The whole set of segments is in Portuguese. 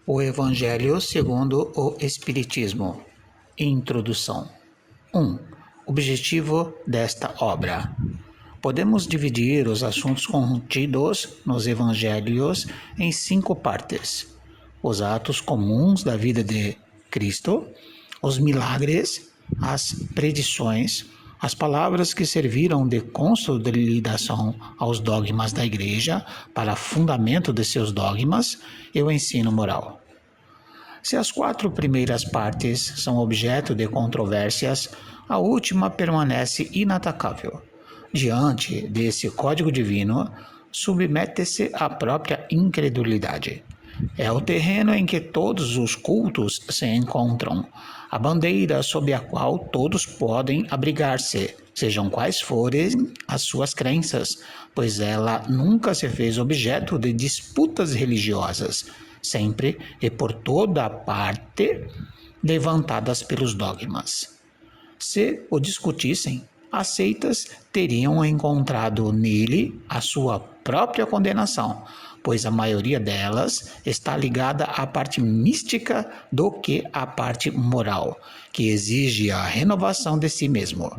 O Evangelho segundo o Espiritismo. Introdução. 1. Objetivo desta obra. Podemos dividir os assuntos contidos nos Evangelhos em 5 partes: os atos comuns da vida de Cristo, os milagres, as predições, as palavras que serviram de consolidação aos dogmas da Igreja para fundamento de seus dogmas e o ensino moral. Se as 4 primeiras partes são objeto de controvérsias, a última permanece inatacável. Diante desse código divino, submete-se à própria incredulidade. É o terreno em que todos os cultos se encontram, a bandeira sob a qual todos podem abrigar-se, sejam quais forem as suas crenças, pois ela nunca se fez objeto de disputas religiosas, sempre e por toda parte levantadas pelos dogmas. Se o discutissem, as seitas teriam encontrado nele a sua própria condenação, pois a maioria delas está ligada à parte mística do que à parte moral, que exige a renovação de si mesmo.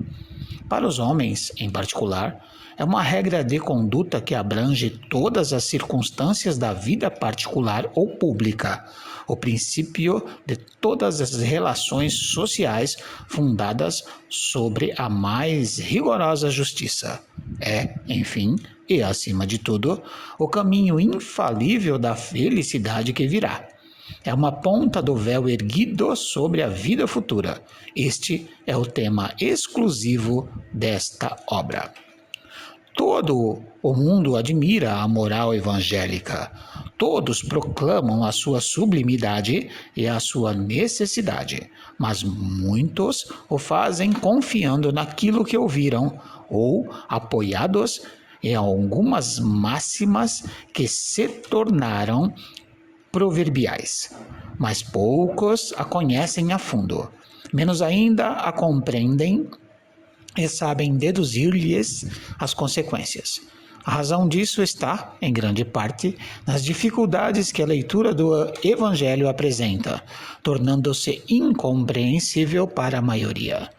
Para os homens, em particular, é uma regra de conduta que abrange todas as circunstâncias da vida particular ou pública, o princípio de todas as relações sociais fundadas sobre a mais rigorosa justiça. É, enfim, e acima de tudo, o caminho infalível da felicidade que virá. É uma ponta do véu erguido sobre a vida futura. Este é o tema exclusivo desta obra. Todo o mundo admira a moral evangélica. Todos proclamam a sua sublimidade e a sua necessidade, mas muitos o fazem confiando naquilo que ouviram ou apoiados em algumas máximas que se tornaram proverbiais. Mas poucos a conhecem a fundo, menos ainda a compreendem e sabem deduzir-lhes as consequências. A razão disso está, em grande parte, nas dificuldades que a leitura do Evangelho apresenta, tornando-se incompreensível para a maioria.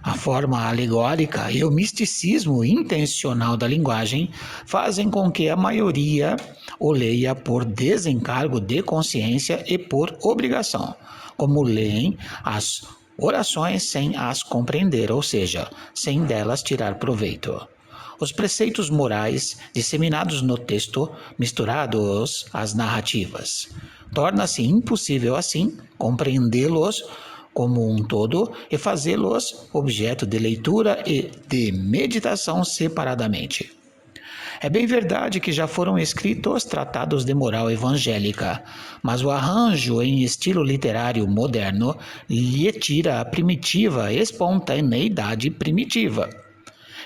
A forma alegórica e o misticismo intencional da linguagem fazem com que a maioria o leia por desencargo de consciência e por obrigação, como leem as orações sem as compreender, ou seja, sem delas tirar proveito. Os preceitos morais disseminados no texto, misturados às narrativas. Torna-se impossível, assim, compreendê-los como um todo e fazê-los objeto de leitura e de meditação separadamente. É bem verdade que já foram escritos tratados de moral evangélica, mas o arranjo em estilo literário moderno lhe tira a primitiva espontaneidade primitiva,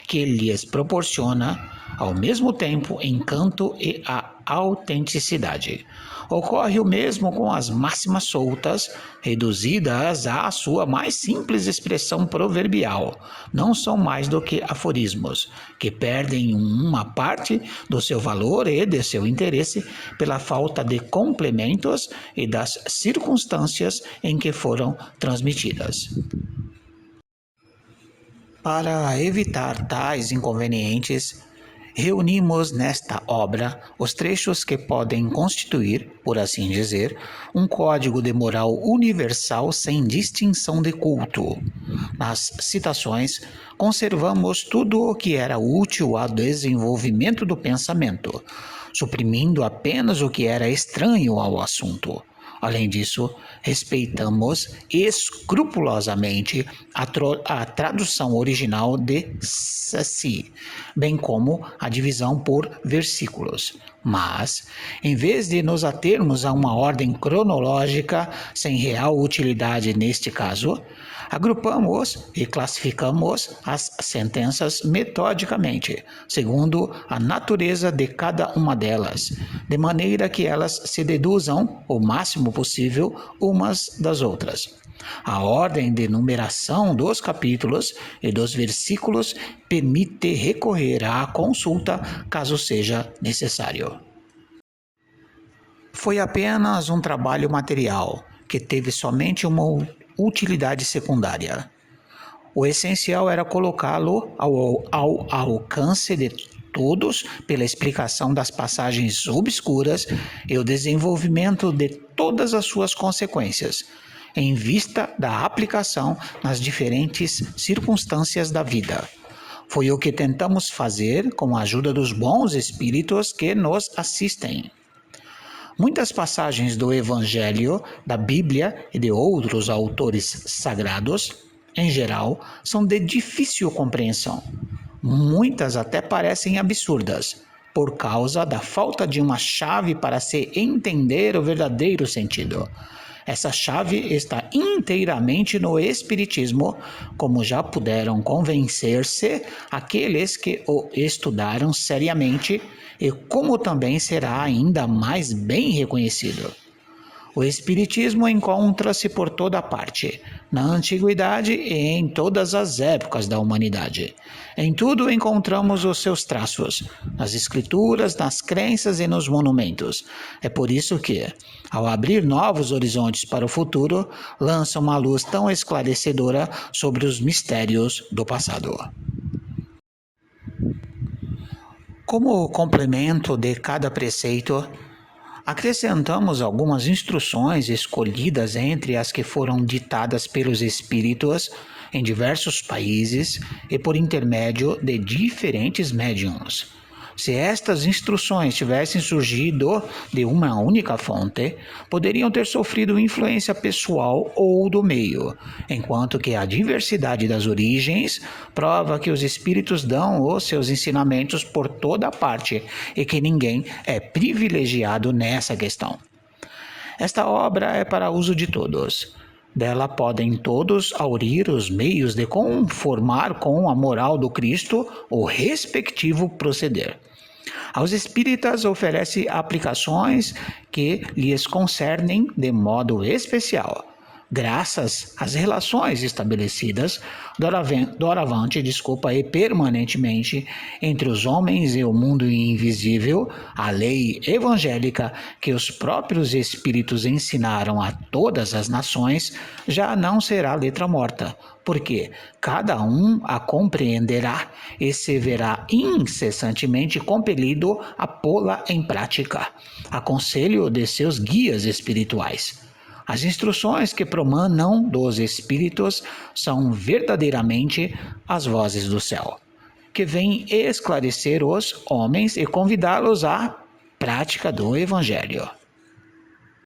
que lhes proporciona, ao mesmo tempo, encanto e a autenticidade. Ocorre o mesmo com as máximas soltas, reduzidas à sua mais simples expressão proverbial. Não são mais do que aforismos, que perdem uma parte do seu valor e de seu interesse pela falta de complementos e das circunstâncias em que foram transmitidas. Para evitar tais inconvenientes, reunimos nesta obra os trechos que podem constituir, por assim dizer, um código de moral universal sem distinção de culto. Nas citações, conservamos tudo o que era útil ao desenvolvimento do pensamento, suprimindo apenas o que era estranho ao assunto. Além disso, respeitamos escrupulosamente a tradução original de Saci, bem como a divisão por versículos. Mas, em vez de nos atermos a uma ordem cronológica sem real utilidade neste caso, agrupamos e classificamos as sentenças metodicamente, segundo a natureza de cada uma delas, de maneira que elas se deduzam o máximo possível umas das outras. A ordem de numeração dos capítulos e dos versículos permite recorrer à consulta caso seja necessário. foi apenas um trabalho material que teve somente uma utilidade secundária. O essencial era colocá-lo ao alcance de todos pela explicação das passagens obscuras e o desenvolvimento de todas as suas consequências, em vista da aplicação nas diferentes circunstâncias da vida. Foi o que tentamos fazer com a ajuda dos bons espíritos que nos assistem. Muitas passagens do Evangelho, da Bíblia e de outros autores sagrados, em geral, são de difícil compreensão. Muitas até parecem absurdas, por causa da falta de uma chave para se entender o verdadeiro sentido. Essa chave está inteiramente no Espiritismo, como já puderam convencer-se aqueles que o estudaram seriamente, e como também será ainda mais bem reconhecido. O Espiritismo encontra-se por toda parte, na antiguidade e em todas as épocas da humanidade. Em tudo encontramos os seus traços, nas escrituras, nas crenças e nos monumentos. É por isso que, ao abrir novos horizontes para o futuro, lança uma luz tão esclarecedora sobre os mistérios do passado. Como complemento de cada preceito, acrescentamos algumas instruções escolhidas entre as que foram ditadas pelos espíritos em diversos países e por intermédio de diferentes médiuns. Se estas instruções tivessem surgido de uma única fonte, poderiam ter sofrido influência pessoal ou do meio, enquanto que a diversidade das origens prova que os espíritos dão os seus ensinamentos por toda parte e que ninguém é privilegiado nessa questão. Esta obra é para uso de todos. Dela podem todos aurir os meios de conformar com a moral do Cristo o respectivo proceder. Aos espíritas oferece aplicações que lhes concernem de modo especial, graças às relações estabelecidas doravante e permanentemente entre os homens e o mundo invisível, a lei evangélica que os próprios espíritos ensinaram a todas as nações já não será letra morta, porque cada um a compreenderá e se verá incessantemente compelido a pô-la em prática, a conselho de seus guias espirituais. As instruções que promanam dos espíritos são verdadeiramente as vozes do céu, que vêm esclarecer os homens e convidá-los à prática do Evangelho.